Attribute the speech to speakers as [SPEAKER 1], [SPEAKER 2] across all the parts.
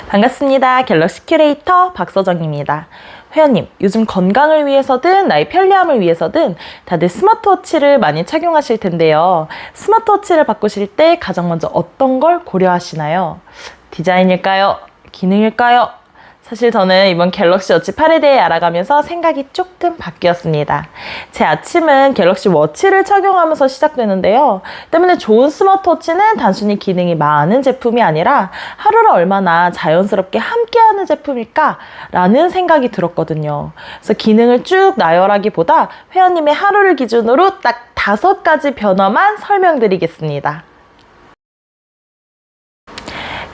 [SPEAKER 1] 반갑습니다. 갤럭시 큐레이터 박서정입니다. 회원님, 요즘 건강을 위해서든 나의 편리함을 위해서든 다들 스마트워치를 많이 착용하실 텐데요. 스마트워치를 바꾸실 때 가장 먼저 어떤 걸 고려하시나요? 디자인일까요? 기능일까요? 사실 저는 이번 갤럭시 워치 8에 대해 알아가면서 생각이 조금 바뀌었습니다. 제 아침은 갤럭시 워치를 착용하면서 시작되는데요. 때문에 좋은 스마트워치는 단순히 기능이 많은 제품이 아니라 하루를 얼마나 자연스럽게 함께하는 제품일까? 라는 생각이 들었거든요. 그래서 기능을 쭉 나열하기보다 회원님의 하루를 기준으로 딱 5가지 변화만 설명드리겠습니다.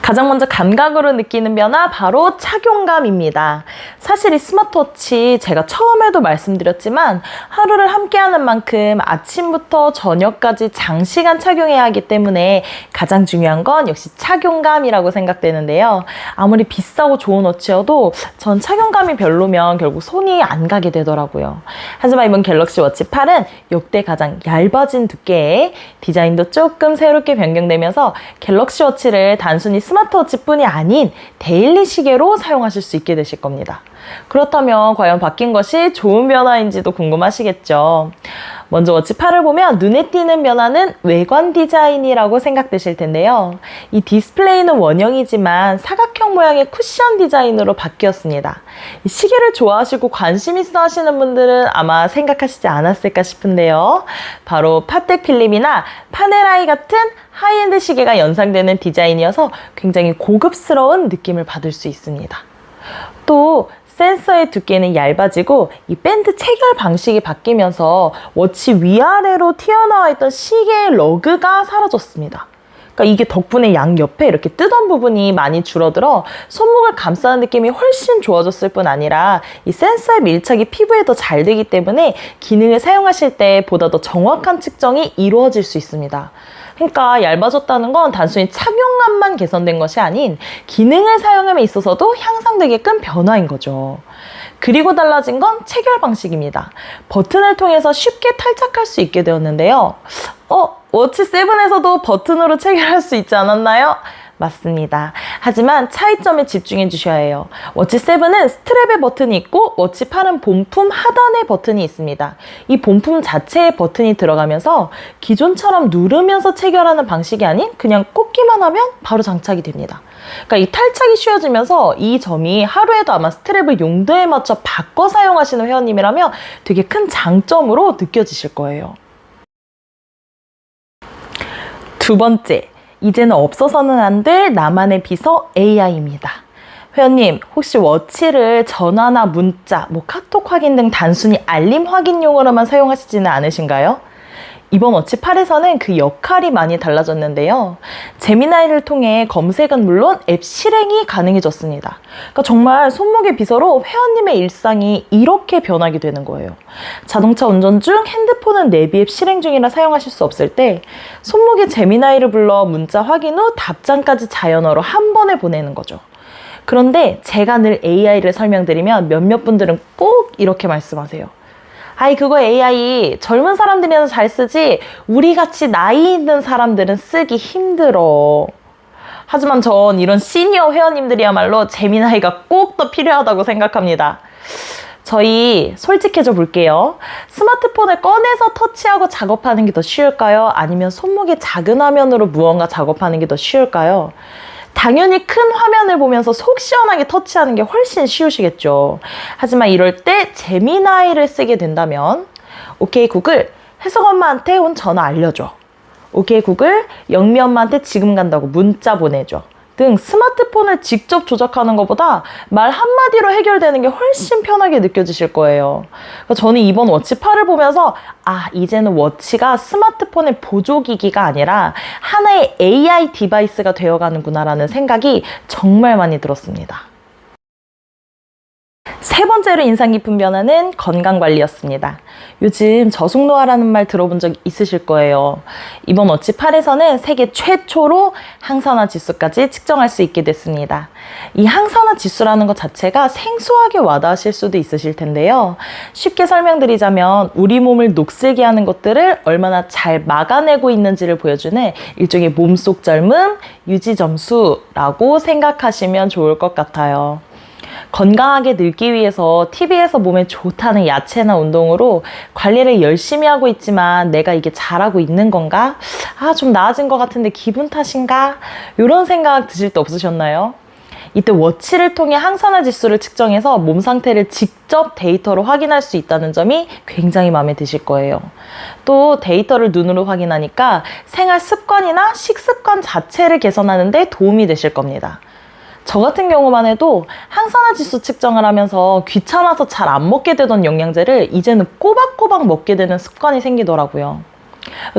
[SPEAKER 1] 가장 먼저 감각으로 느끼는 변화, 바로 착용감입니다. 사실 이 스마트워치 제가 처음에도 말씀드렸지만 하루를 함께하는 만큼 아침부터 저녁까지 장시간 착용해야 하기 때문에 가장 중요한 건 역시 착용감이라고 생각되는데요. 아무리 비싸고 좋은 워치여도 전 착용감이 별로면 결국 손이 안 가게 되더라고요. 하지만 이번 갤럭시 워치 8은 역대 가장 얇아진 두께에 디자인도 조금 새롭게 변경되면서 갤럭시 워치를 단순히 스마트워치뿐이 아닌 데일리 시계로 사용하실 수 있게 되실 겁니다. 그렇다면 과연 바뀐 것이 좋은 변화인지도 궁금하시겠죠? 먼저 워치 8을 보면 눈에 띄는 변화는 외관 디자인이라고 생각되실 텐데요. 이 디스플레이는 원형이지만 사각형 모양의 쿠션 디자인으로 바뀌었습니다. 이 시계를 좋아하시고 관심 있어 하시는 분들은 아마 생각하시지 않았을까 싶은데요. 바로 파텍 필름이나 파네라이 같은 하이엔드 시계가 연상되는 디자인이어서 굉장히 고급스러운 느낌을 받을 수 있습니다. 또 센서의 두께는 얇아지고 이 밴드 체결 방식이 바뀌면서 워치 위아래로 튀어나와 있던 시계의 러그가 사라졌습니다. 그러니까 이게 덕분에 양옆에 이렇게 뜨던 부분이 많이 줄어들어 손목을 감싸는 느낌이 훨씬 좋아졌을 뿐 아니라 이 센서의 밀착이 피부에 더 잘 되기 때문에 기능을 사용하실 때 보다 더 정확한 측정이 이루어질 수 있습니다. 그러니까 얇아졌다는 건 단순히 착용감만 개선된 것이 아닌 기능을 사용함에 있어서도 향상되게끔 변화인 거죠. 그리고 달라진 건 체결 방식입니다. 버튼을 통해서 쉽게 탈착할 수 있게 되었는데요. 워치 7에서도 버튼으로 체결할 수 있지 않았나요? 맞습니다. 하지만 차이점에 집중해 주셔야 해요. 워치 7은 스트랩에 버튼이 있고 워치 8은 본품 하단에 버튼이 있습니다. 이 본품 자체에 버튼이 들어가면서 기존처럼 누르면서 체결하는 방식이 아닌 그냥 꽂기만 하면 바로 장착이 됩니다. 그러니까 이 탈착이 쉬워지면서 이 점이 하루에도 아마 스트랩을 용도에 맞춰 바꿔 사용하시는 회원님이라면 되게 큰 장점으로 느껴지실 거예요. 두 번째, 이제는 없어서는 안 될 나만의 비서 AI입니다. 회원님, 혹시 워치를 전화나 문자, 카톡 확인 등 단순히 알림 확인용으로만 사용하시지는 않으신가요? 이번 워치 8에서는 그 역할이 많이 달라졌는데요. 제미나이를 통해 검색은 물론 앱 실행이 가능해졌습니다. 그러니까 정말 손목의 비서로 회원님의 일상이 이렇게 변하게 되는 거예요. 자동차 운전 중 핸드폰은 내비 앱 실행 중이라 사용하실 수 없을 때 손목에 제미나이를 불러 문자 확인 후 답장까지 자연어로 한 번에 보내는 거죠. 그런데 제가 늘 AI를 설명드리면 몇몇 분들은 꼭 이렇게 말씀하세요. 아이, 그거 AI 젊은 사람들이나 잘 쓰지 우리같이 나이 있는 사람들은 쓰기 힘들어. 하지만 전 이런 시니어 회원님들이야말로 제미나이가 꼭 더 필요하다고 생각합니다. 저희 솔직해져 볼게요. 스마트폰을 꺼내서 터치하고 작업하는 게 더 쉬울까요? 아니면 손목의 작은 화면으로 무언가 작업하는 게 더 쉬울까요? 당연히 큰 화면을 보면서 속 시원하게 터치하는 게 훨씬 쉬우시겠죠. 하지만 이럴 때 제미나이를 쓰게 된다면 오케이 구글, 혜석 엄마한테 온 전화 알려줘. 오케이 구글, 영미 엄마한테 지금 간다고 문자 보내줘. 등 스마트폰을 직접 조작하는 것보다 말 한마디로 해결되는 게 훨씬 편하게 느껴지실 거예요. 그러니까 저는 이번 워치 8을 보면서 이제는 워치가 스마트폰의 보조기기가 아니라 하나의 AI 디바이스가 되어가는구나 라는 생각이 정말 많이 들었습니다. 세 번째로 인상 깊은 변화는 건강관리였습니다. 요즘 저속노화라는 말 들어본 적 있으실 거예요. 이번 워치 8에서는 세계 최초로 항산화 지수까지 측정할 수 있게 됐습니다. 이 항산화 지수라는 것 자체가 생소하게 와닿으실 수도 있으실 텐데요. 쉽게 설명드리자면 우리 몸을 녹슬게 하는 것들을 얼마나 잘 막아내고 있는지를 보여주는 일종의 몸속 젊음 유지점수라고 생각하시면 좋을 것 같아요. 건강하게 늙기 위해서 TV에서 몸에 좋다는 야채나 운동으로 관리를 열심히 하고 있지만 내가 이게 잘하고 있는 건가? 좀 나아진 것 같은데 기분 탓인가? 이런 생각 드실 때 없으셨나요? 이때 워치를 통해 항산화 지수를 측정해서 몸 상태를 직접 데이터로 확인할 수 있다는 점이 굉장히 마음에 드실 거예요. 또 데이터를 눈으로 확인하니까 생활 습관이나 식습관 자체를 개선하는 데 도움이 되실 겁니다. 저 같은 경우만 해도 항산화 지수 측정을 하면서 귀찮아서 잘 안 먹게 되던 영양제를 이제는 꼬박꼬박 먹게 되는 습관이 생기더라고요.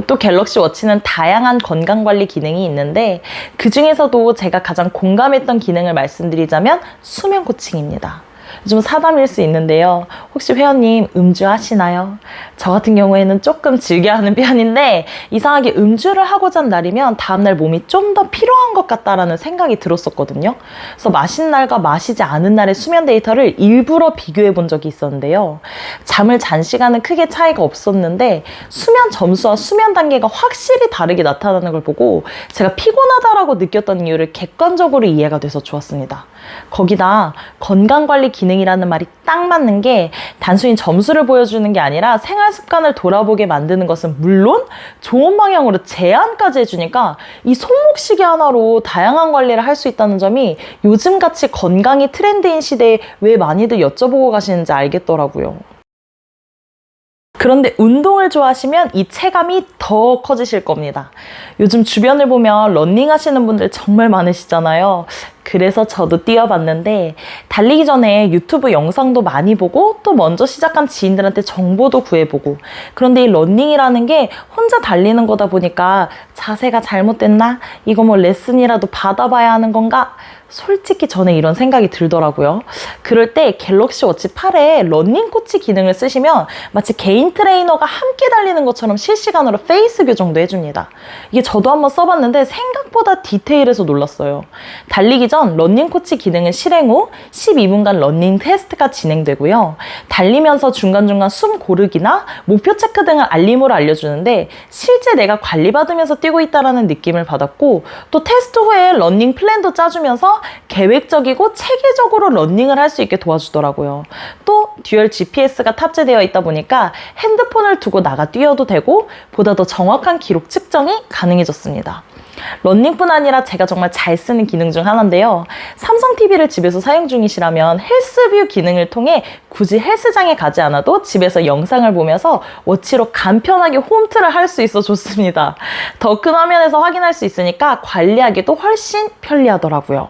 [SPEAKER 1] 또 갤럭시 워치는 다양한 건강관리 기능이 있는데 그 중에서도 제가 가장 공감했던 기능을 말씀드리자면 수면 코칭입니다. 좀 사담일 수 있는데요. 혹시 회원님 음주 하시나요? 저 같은 경우에는 조금 즐겨하는 편인데 이상하게 음주를 하고 잔 날이면 다음날 몸이 좀 더 피로한 것 같다라는 생각이 들었었거든요. 그래서 마신 날과 마시지 않은 날의 수면 데이터를 일부러 비교해 본 적이 있었는데요. 잠을 잔 시간은 크게 차이가 없었는데 수면 점수와 수면 단계가 확실히 다르게 나타나는 걸 보고 제가 피곤하다라고 느꼈던 이유를 객관적으로 이해가 돼서 좋았습니다. 거기다 건강관리 기능이라는 말이 딱 맞는 게 단순히 점수를 보여주는 게 아니라 생활 습관을 돌아보게 만드는 것은 물론 좋은 방향으로 제안까지 해주니까 이 손목시계 하나로 다양한 관리를 할 수 있다는 점이 요즘같이 건강이 트렌드인 시대에 왜 많이들 여쭤보고 가시는지 알겠더라고요. 그런데 운동을 좋아하시면 이 체감이 더 커지실 겁니다. 요즘 주변을 보면 러닝 하시는 분들 정말 많으시잖아요. 그래서 저도 뛰어봤는데 달리기 전에 유튜브 영상도 많이 보고 또 먼저 시작한 지인들한테 정보도 구해보고 그런데 이 러닝이라는 게 혼자 달리는 거다 보니까 자세가 잘못됐나? 이거 뭐 레슨이라도 받아봐야 하는 건가? 솔직히 저는 이런 생각이 들더라고요. 그럴 때 갤럭시 워치 8에 러닝 코치 기능을 쓰시면 마치 개인 트레이너가 함께 달리는 것처럼 실시간으로 페이스 교정도 해줍니다. 이게 저도 한번 써봤는데 생각보다 디테일해서 놀랐어요. 달리기 전 러닝 코치 기능을 실행 후 12분간 러닝 테스트가 진행되고요. 달리면서 중간중간 숨 고르기나 목표 체크 등을 알림으로 알려주는데 실제 내가 관리받으면서 뛰고 있다는 느낌을 받았고 또 테스트 후에 러닝 플랜도 짜주면서 계획적이고 체계적으로 러닝을 할 수 있게 도와주더라고요. 또 듀얼 GPS가 탑재되어 있다 보니까 핸드폰을 두고 나가 뛰어도 되고 보다 더 정확한 기록 측정이 가능해졌습니다. 러닝뿐 아니라 제가 정말 잘 쓰는 기능 중 하나인데요. 삼성 TV를 집에서 사용 중이시라면 헬스뷰 기능을 통해 굳이 헬스장에 가지 않아도 집에서 영상을 보면서 워치로 간편하게 홈트를 할 수 있어 좋습니다. 더 큰 화면에서 확인할 수 있으니까 관리하기도 훨씬 편리하더라고요.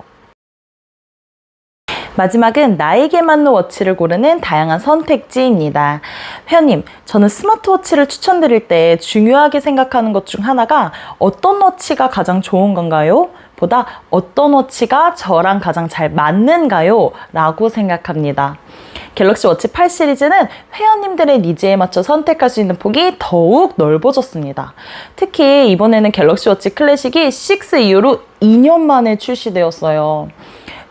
[SPEAKER 1] 마지막은 나에게 맞는 워치를 고르는 다양한 선택지입니다. 회원님, 저는 스마트워치를 추천드릴 때 중요하게 생각하는 것 중 하나가 어떤 워치가 가장 좋은 건가요? 보다 어떤 워치가 저랑 가장 잘 맞는가요? 라고 생각합니다. 갤럭시 워치 8 시리즈는 회원님들의 니즈에 맞춰 선택할 수 있는 폭이 더욱 넓어졌습니다. 특히 이번에는 갤럭시 워치 클래식이 6 이후로 2년 만에 출시되었어요.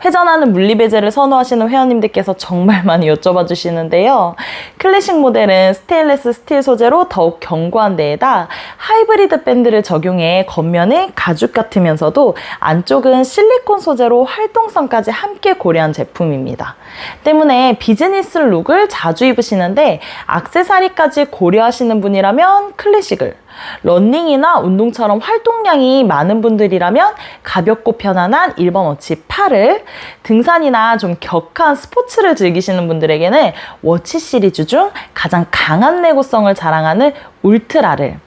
[SPEAKER 1] 회전하는 물리베젤을 선호하시는 회원님들께서 정말 많이 여쭤봐 주시는데요. 클래식 모델은 스테인리스 스틸 소재로 더욱 견고한 데에다 하이브리드 밴드를 적용해 겉면은 가죽 같으면서도 안쪽은 실리콘 소재로 활동성까지 함께 고려한 제품입니다. 때문에 비즈니스 룩을 자주 입으시는데 액세서리까지 고려하시는 분이라면 클래식을, 러닝이나 운동처럼 활동량이 많은 분들이라면 가볍고 편안한 1번 워치 8을, 등산이나 좀 격한 스포츠를 즐기시는 분들에게는 워치 시리즈 중 가장 강한 내구성을 자랑하는 울트라를,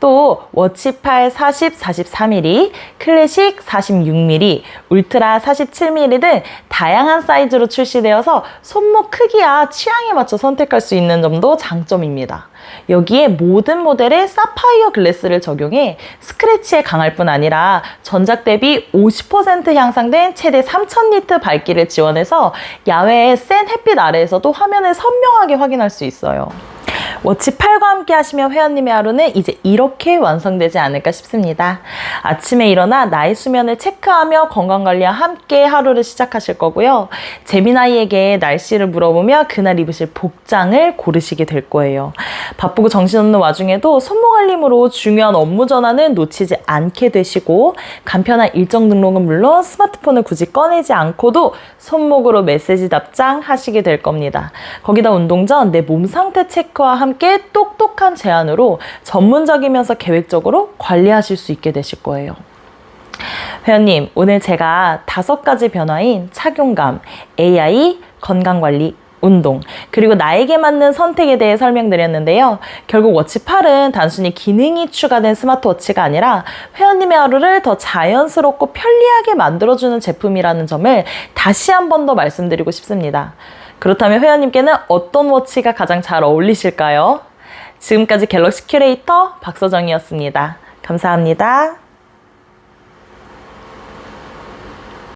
[SPEAKER 1] 또 워치 8 40, 43mm, 클래식 46mm, 울트라 47mm 등 다양한 사이즈로 출시되어서 손목 크기와 취향에 맞춰 선택할 수 있는 점도 장점입니다. 여기에 모든 모델에 사파이어 글래스를 적용해 스크래치에 강할 뿐 아니라 전작 대비 50% 향상된 최대 3000니트 밝기를 지원해서 야외의 센 햇빛 아래에서도 화면을 선명하게 확인할 수 있어요. 워치 8과 함께 하시면 회원님의 하루는 이제 이렇게 완성되지 않을까 싶습니다. 아침에 일어나 나의 수면을 체크하며 건강관리와 함께 하루를 시작하실 거고요. 재민아이에게 날씨를 물어보며 그날 입으실 복장을 고르시게 될 거예요. 바쁘고 정신없는 와중에도 손목 알림으로 중요한 업무 전화는 놓치지 않게 되시고 간편한 일정 등록은 물론 스마트폰을 굳이 꺼내지 않고도 손목으로 메시지 답장하시게 될 겁니다. 거기다 운동 전 내 몸 상태 체크와 함께 똑똑한 제안으로 전문적이면서 계획적으로 관리하실 수 있게 되실 거예요. 회원님, 오늘 제가 5가지 변화인 착용감, AI, 건강관리, 운동, 그리고 나에게 맞는 선택에 대해 설명드렸는데요. 결국 워치 8은 단순히 기능이 추가된 스마트워치가 아니라 회원님의 하루를 더 자연스럽고 편리하게 만들어주는 제품이라는 점을 다시 한 번 더 말씀드리고 싶습니다. 그렇다면 회원님께는 어떤 워치가 가장 잘 어울리실까요? 지금까지 갤럭시 큐레이터 박서정이었습니다. 감사합니다.